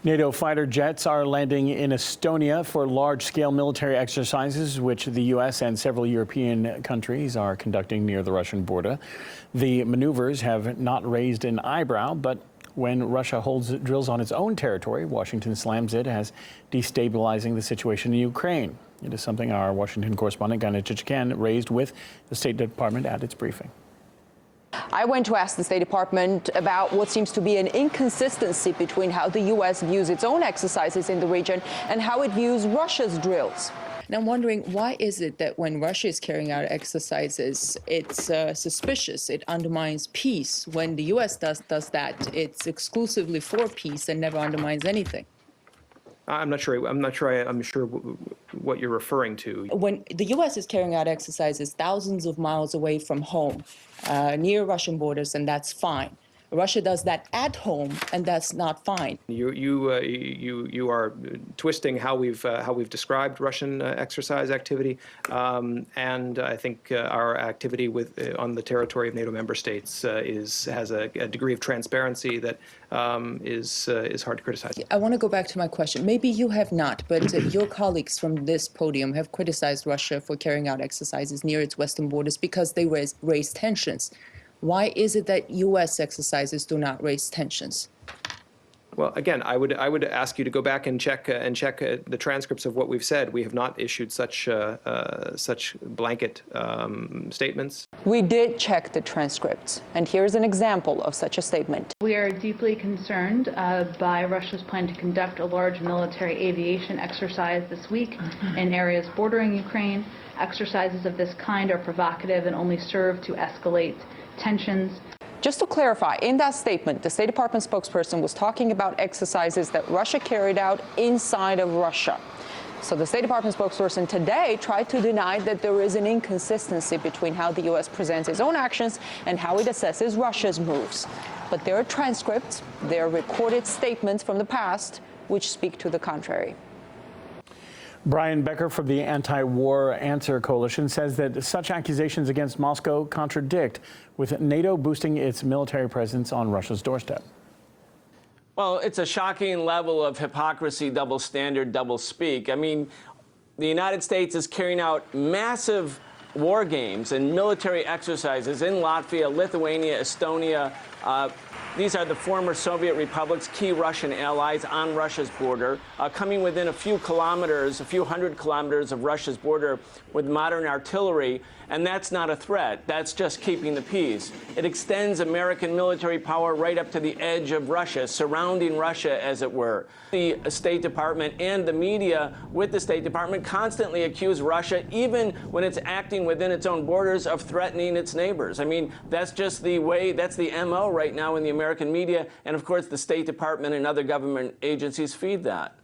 NATO fighter jets are landing in Estonia for large-scale military exercises, which the U.S. and several European countries are conducting near the Russian border. The maneuvers have not raised an eyebrow, but when Russia holds drills on its own territory, Washington slams it as destabilizing the situation in Ukraine. It is something our Washington correspondent, Gina Chichkan, raised with the State Department at its briefing. I went to ask the State Department about what seems to be an inconsistency between how the U.S. views its own exercises in the region and how it views Russia's drills. And I'm wondering, why is it that when Russia is carrying out exercises, it's suspicious, it undermines peace? When the U.S. does that, it's exclusively for peace and never undermines anything. I'm not sure what you're referring to. When the U.S. is carrying out exercises thousands of miles away from home, near Russian borders, and that's fine. Russia does that at home, and that's not fine. You are twisting how we've described Russian exercise activity, and I think our activity on the territory of NATO member states has a degree of transparency that is hard to criticize. I want to go back to my question. Maybe you have not, but your colleagues from this podium have criticized Russia for carrying out exercises near its western borders because they raise tensions. Why is it that U.S. exercises do not raise tensions? Well, again, I would ask you to go back and check the transcripts of what we've said. We have not issued such blanket statements. We did check the transcripts, and here's an example of such a statement. We are deeply concerned by Russia's plan to conduct a large military aviation exercise this week in areas bordering Ukraine. Exercises of this kind are provocative and only serve to escalate tensions. Just to clarify, in that statement, the State Department spokesperson was talking about exercises that Russia carried out inside of Russia. So the State Department spokesperson today tried to deny that there is an inconsistency between how the U.S. presents its own actions and how it assesses Russia's moves. But there are transcripts, there are recorded statements from the past which speak to the contrary. Brian Becker from the Anti-War Answer Coalition says that such accusations against Moscow contradict with NATO boosting its military presence on Russia's doorstep. Well, it's a shocking level of hypocrisy, double standard, double speak. I mean, the United States is carrying out massive war games and military exercises in Latvia, Lithuania, Estonia. These are the former Soviet republics, key Russian allies on Russia's border, coming within a few hundred kilometers of Russia's border with modern artillery, and that's not a threat. That's just keeping the peace. It extends American military power right up to the edge of Russia, surrounding Russia, as it were. The State Department and the media with the State Department constantly accuse Russia, even when it's acting within its own borders, of threatening its neighbors. I mean, that's just the way, that's the MO right now in the American media, and of course the State Department and other government agencies feed that.